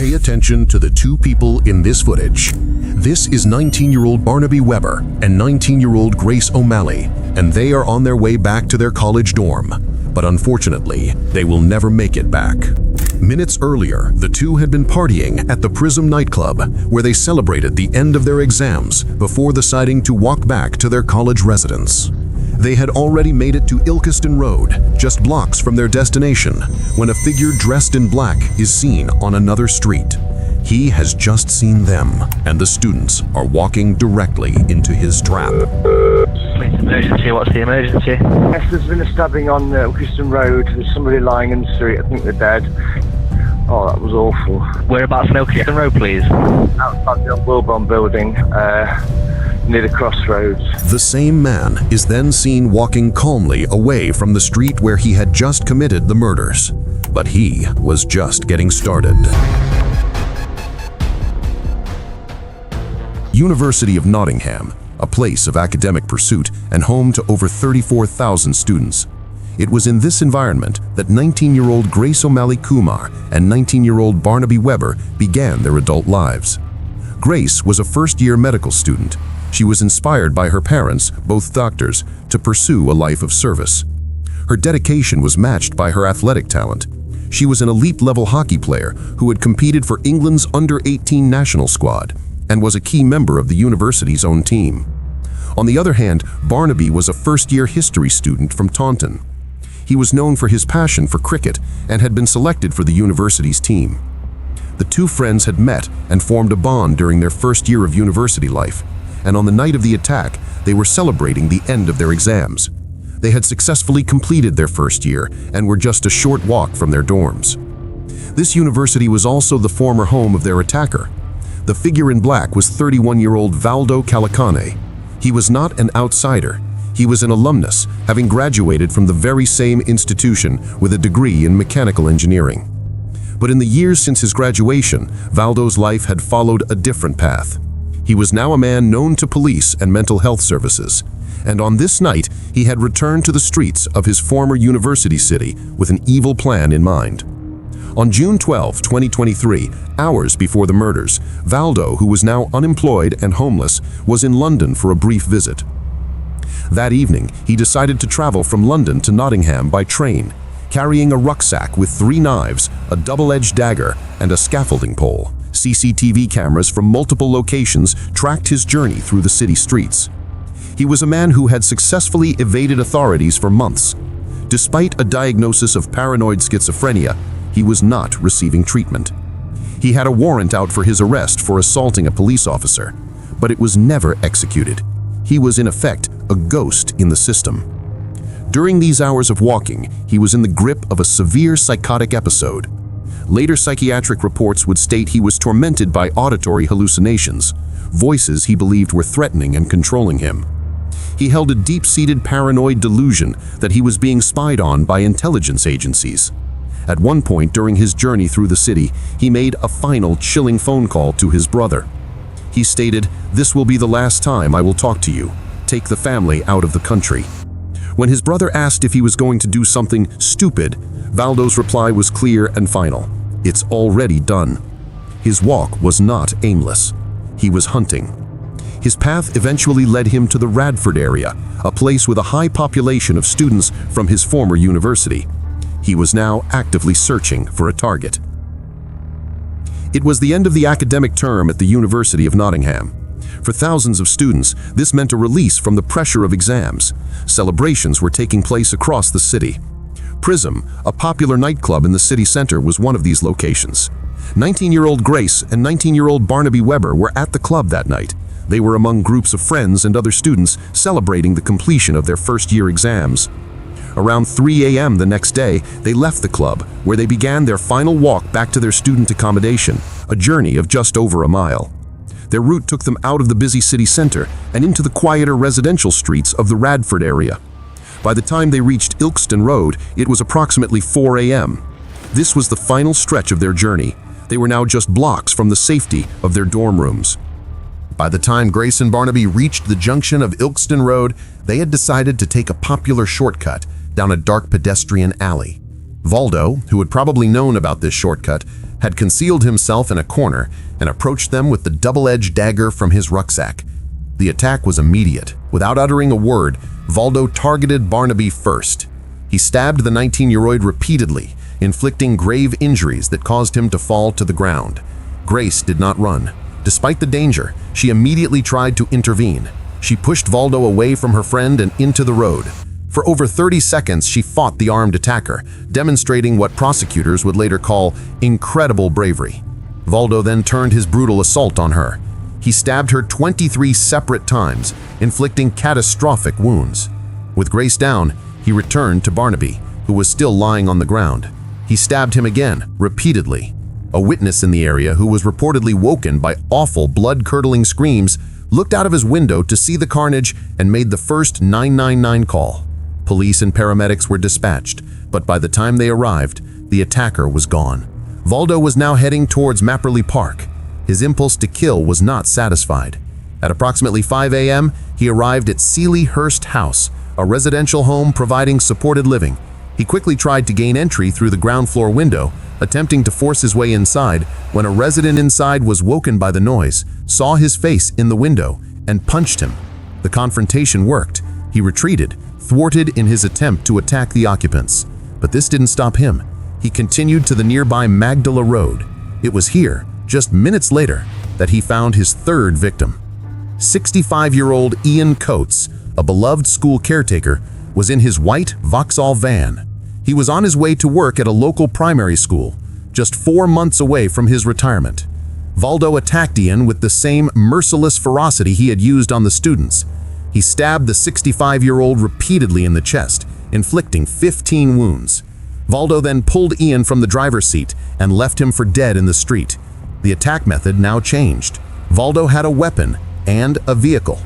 Pay attention to the two people in this footage. This is 19-year-old Barnaby Weber and 19-year-old Grace O'Malley, and they are on their way back to their college dorm. But unfortunately, they will never make it back. Minutes earlier, the two had been partying at the Prism nightclub, where they celebrated the end of their exams before deciding to walk back to their college residence. They had already made it to Ilkeston Road, just blocks from their destination, when a figure dressed in black is seen on another street. He has just seen them, and the students are walking directly into his trap. Emergency, what's the emergency? Yes, there's been a stabbing on Ilkeston Road. There's somebody lying in the street. I think they're dead. Oh, that was awful. Whereabouts on Ilkeston Road, please? Outside the Wilborn building, near the crossroads. The same man is then seen walking calmly away from the street where he had just committed the murders. But he was just getting started. University of Nottingham, a place of academic pursuit and home to over 34,000 students. It was in this environment that 19-year-old Grace O'Malley Kumar and 19-year-old Barnaby Weber began their adult lives. Grace was a first-year medical student. She was inspired by her parents, both doctors, to pursue a life of service. Her dedication was matched by her athletic talent. She was an elite-level hockey player who had competed for England's under-18 national squad and was a key member of the university's own team. On the other hand, Barnaby was a first-year history student from Taunton. He was known for his passion for cricket and had been selected for the university's team. The two friends had met and formed a bond during their first year of university life, and on the night of the attack, they were celebrating the end of their exams. They had successfully completed their first year and were just a short walk from their dorms. This university was also the former home of their attacker. The figure in black was 31-year-old Valdo Calicane. He was not an outsider. He was an alumnus, having graduated from the very same institution with a degree in mechanical engineering. But in the years since his graduation, Valdo's life had followed a different path. He was now a man known to police and mental health services, and on this night, he had returned to the streets of his former university city with an evil plan in mind. On June 12, 2023, hours before the murders, Valdo, who was now unemployed and homeless, was in London for a brief visit. That evening, he decided to travel from London to Nottingham by train, carrying a rucksack with 3 knives, a double-edged dagger, and a scaffolding pole. CCTV cameras from multiple locations tracked his journey through the city streets. He was a man who had successfully evaded authorities for months. Despite a diagnosis of paranoid schizophrenia, he was not receiving treatment. He had a warrant out for his arrest for assaulting a police officer, but it was never executed. He was in effect a ghost in the system. During these hours of walking, he was in the grip of a severe psychotic episode. Later psychiatric reports would state he was tormented by auditory hallucinations, voices he believed were threatening and controlling him. He held a deep-seated paranoid delusion that he was being spied on by intelligence agencies. At one point during his journey through the city, he made a final chilling phone call to his brother. He stated, "This will be the last time I will talk to you. Take the family out of the country." When his brother asked if he was going to do something stupid, Valdo's reply was clear and final. "It's already done." His walk was not aimless. He was hunting. His path eventually led him to the Radford area, a place with a high population of students from his former university. He was now actively searching for a target. It was the end of the academic term at the University of Nottingham. For thousands of students, this meant a release from the pressure of exams. Celebrations were taking place across the city. Prism, a popular nightclub in the city center, was one of these locations. 19-year-old Grace and 19-year-old Barnaby Weber were at the club that night. They were among groups of friends and other students celebrating the completion of their first-year exams. Around 3 a.m. the next day, they left the club, where they began their final walk back to their student accommodation, a journey of just over a mile. Their route took them out of the busy city center and into the quieter residential streets of the Radford area. By the time they reached Ilkeston Road, it was approximately 4 a.m. This was the final stretch of their journey. They were now just blocks from the safety of their dorm rooms. By the time Grace and Barnaby reached the junction of Ilkeston Road, they had decided to take a popular shortcut down a dark pedestrian alley. Valdo, who had probably known about this shortcut, had concealed himself in a corner and approached them with the double-edged dagger from his rucksack. The attack was immediate. Without uttering a word, Valdo targeted Barnaby first. He stabbed the 19-year-old repeatedly, inflicting grave injuries that caused him to fall to the ground. Grace did not run. Despite the danger, she immediately tried to intervene. She pushed Valdo away from her friend and into the road. For over 30 seconds, she fought the armed attacker, demonstrating what prosecutors would later call incredible bravery. Valdo then turned his brutal assault on her. He stabbed her 23 separate times, inflicting catastrophic wounds. With Grace down, he returned to Barnaby, who was still lying on the ground. He stabbed him again, repeatedly. A witness in the area, who was reportedly woken by awful, blood-curdling screams, looked out of his window to see the carnage and made the first 999 call. Police and paramedics were dispatched, but by the time they arrived, the attacker was gone. Valdo was now heading towards Mapperley Park. His impulse to kill was not satisfied. At approximately 5 a.m., he arrived at Seeley-Hurst House, a residential home providing supported living. He quickly tried to gain entry through the ground floor window, attempting to force his way inside when a resident inside was woken by the noise, saw his face in the window, and punched him. The confrontation worked. He retreated, thwarted in his attempt to attack the occupants. But this didn't stop him. He continued to the nearby Magdala Road. It was here, just minutes later, that he found his third victim. 65-year-old Ian Coates, a beloved school caretaker, was in his white Vauxhall van. He was on his way to work at a local primary school, just 4 months away from his retirement. Valdo attacked Ian with the same merciless ferocity he had used on the students. He stabbed the 65-year-old repeatedly in the chest, inflicting 15 wounds. Valdo then pulled Ian from the driver's seat and left him for dead in the street. The attack method now changed. Valdo had a weapon and a vehicle.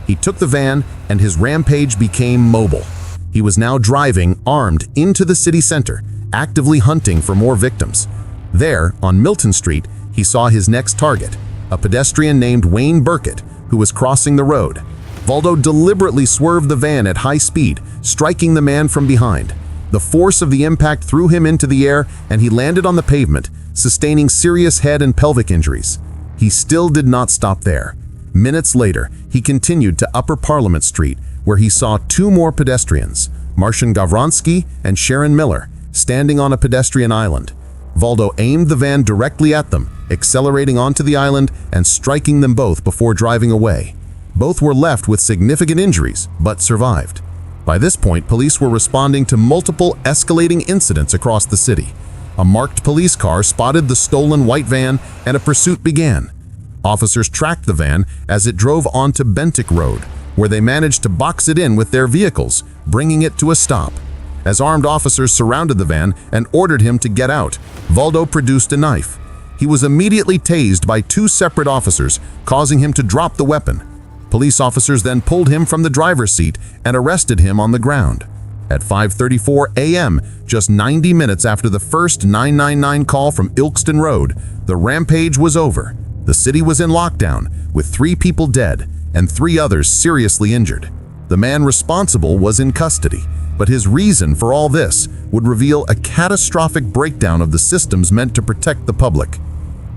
He took the van and his rampage became mobile. He was now driving, armed, into the city center, actively hunting for more victims. There, on Milton Street, he saw his next target, a pedestrian named Wayne Burkett, who was crossing the road. Valdo deliberately swerved the van at high speed, striking the man from behind. The force of the impact threw him into the air and he landed on the pavement, sustaining serious head and pelvic injuries. He still did not stop there. Minutes later, he continued to Upper Parliament Street, where he saw 2 more pedestrians, Marcian Gavronsky and Sharon Miller, standing on a pedestrian island. Valdo aimed the van directly at them, accelerating onto the island and striking them both before driving away. Both were left with significant injuries, but survived. By this point, police were responding to multiple escalating incidents across the city. A marked police car spotted the stolen white van and a pursuit began. Officers tracked the van as it drove onto Bentinck Road, where they managed to box it in with their vehicles, bringing it to a stop. As armed officers surrounded the van and ordered him to get out, Valdo produced a knife. He was immediately tased by 2 separate officers, causing him to drop the weapon. Police officers then pulled him from the driver's seat and arrested him on the ground. At 5:34 a.m., just 90 minutes after the first 999 call from Ilkeston Road, the rampage was over. The city was in lockdown, with 3 people dead and 3 others seriously injured. The man responsible was in custody, but his reason for all this would reveal a catastrophic breakdown of the systems meant to protect the public.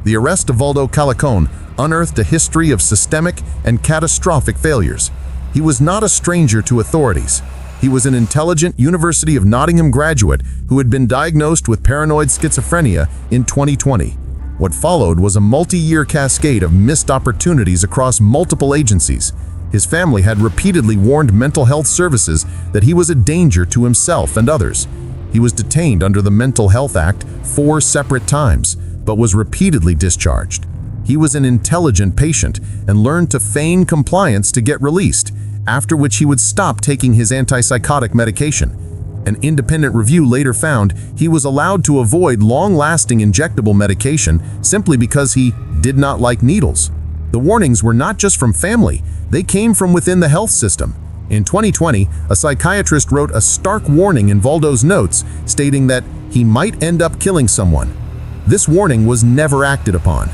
The arrest of Valdo Calacone unearthed a history of systemic and catastrophic failures. He was not a stranger to authorities. He was an intelligent University of Nottingham graduate who had been diagnosed with paranoid schizophrenia in 2020. What followed was a multi-year cascade of missed opportunities across multiple agencies. His family had repeatedly warned mental health services that he was a danger to himself and others. He was detained under the Mental Health Act 4 separate times, but was repeatedly discharged. He was an intelligent patient and learned to feign compliance to get released, after which he would stop taking his antipsychotic medication. An independent review later found he was allowed to avoid long-lasting injectable medication simply because he did not like needles. The warnings were not just from family, they came from within the health system. In 2020, a psychiatrist wrote a stark warning in Valdo's notes stating that he might end up killing someone. This warning was never acted upon.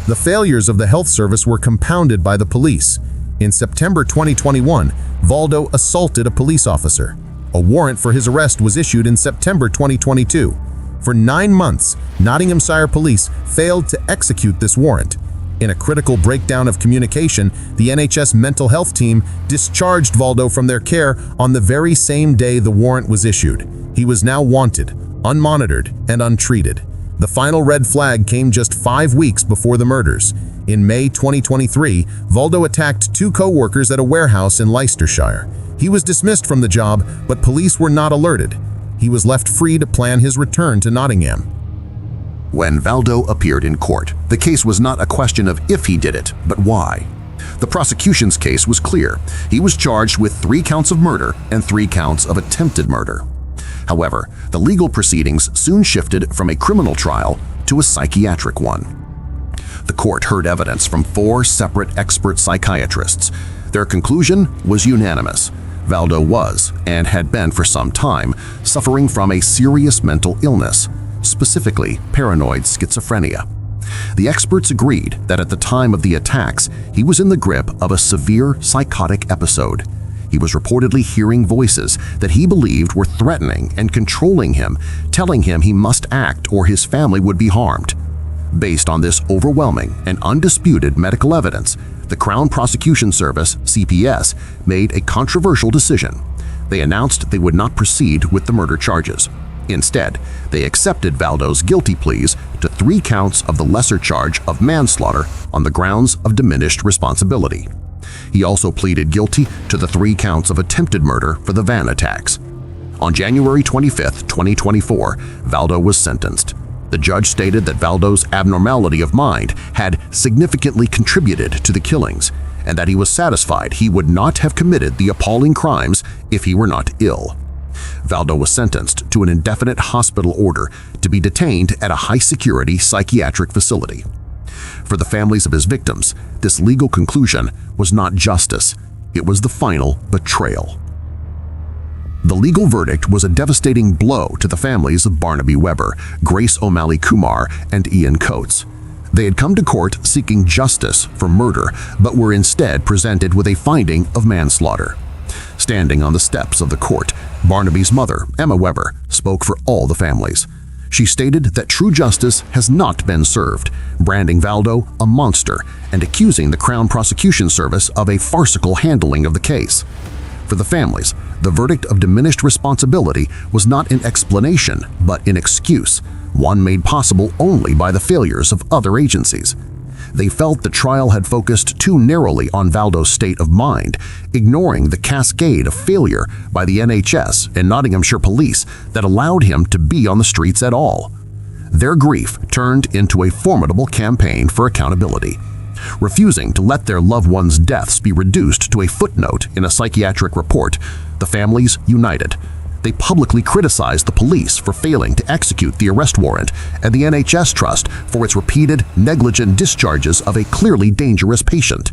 The failures of the health service were compounded by the police. In September 2021, Valdo assaulted a police officer. A warrant for his arrest was issued in September 2022. For 9 months, Nottinghamshire police failed to execute this warrant. In a critical breakdown of communication, the NHS mental health team discharged Valdo from their care on the very same day the warrant was issued. He was now wanted, unmonitored, and untreated. The final red flag came just 5 weeks before the murders. In May 2023, Valdo attacked 2 co-workers at a warehouse in Leicestershire. He was dismissed from the job, but police were not alerted. He was left free to plan his return to Nottingham. When Valdo appeared in court, the case was not a question of if he did it, but why. The prosecution's case was clear. He was charged with 3 counts of murder and 3 counts of attempted murder. However, the legal proceedings soon shifted from a criminal trial to a psychiatric one. The court heard evidence from 4 separate expert psychiatrists. Their conclusion was unanimous. Valdo was, and had been for some time, suffering from a serious mental illness, specifically paranoid schizophrenia. The experts agreed that at the time of the attacks, he was in the grip of a severe psychotic episode. He was reportedly hearing voices that he believed were threatening and controlling him, telling him he must act or his family would be harmed. Based on this overwhelming and undisputed medical evidence, the Crown Prosecution Service, CPS, made a controversial decision. They announced they would not proceed with the murder charges. Instead, they accepted Valdo's guilty pleas to 3 counts of the lesser charge of manslaughter on the grounds of diminished responsibility. He also pleaded guilty to the 3 counts of attempted murder for the van attacks. On January 25, 2024, Valdo was sentenced. The judge stated that Valdo's abnormality of mind had significantly contributed to the killings, and that he was satisfied he would not have committed the appalling crimes if he were not ill. Valdo was sentenced to an indefinite hospital order to be detained at a high-security psychiatric facility. For the families of his victims, this legal conclusion was not justice, it was the final betrayal. The legal verdict was a devastating blow to the families of Barnaby Webber, Grace O'Malley Kumar, and Ian Coates. They had come to court seeking justice for murder, but were instead presented with a finding of manslaughter. Standing on the steps of the court, Barnaby's mother, Emma Webber, spoke for all the families. She stated that true justice has not been served, branding Valdo a monster and accusing the Crown Prosecution Service of a farcical handling of the case. For the families, the verdict of diminished responsibility was not an explanation but an excuse, one made possible only by the failures of other agencies. They felt the trial had focused too narrowly on Valdo's state of mind, ignoring the cascade of failure by the NHS and Nottinghamshire police that allowed him to be on the streets at all. Their grief turned into a formidable campaign for accountability. Refusing to let their loved ones' deaths be reduced to a footnote in a psychiatric report, the families united. They publicly criticized the police for failing to execute the arrest warrant and the NHS Trust for its repeated negligent discharges of a clearly dangerous patient.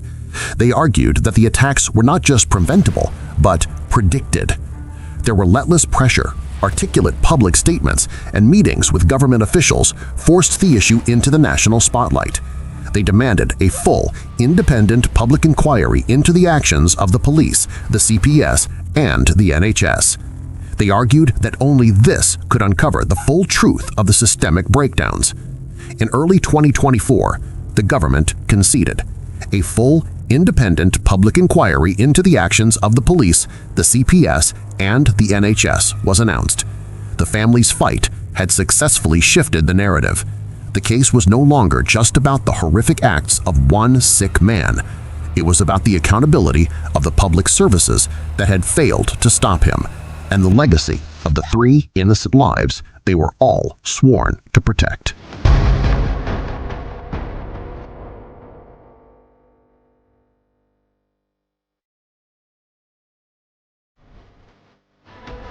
They argued that the attacks were not just preventable, but predicted. Their relentless pressure, articulate public statements, and meetings with government officials forced the issue into the national spotlight. They demanded a full, independent public inquiry into the actions of the police, the CPS, and the NHS. They argued that only this could uncover the full truth of the systemic breakdowns. In early 2024, the government conceded. A full, independent public inquiry into the actions of the police, the CPS, and the NHS was announced. The family's fight had successfully shifted the narrative. The case was no longer just about the horrific acts of one sick man. It was about the accountability of the public services that had failed to stop him, and the legacy of the 3 innocent lives they were all sworn to protect.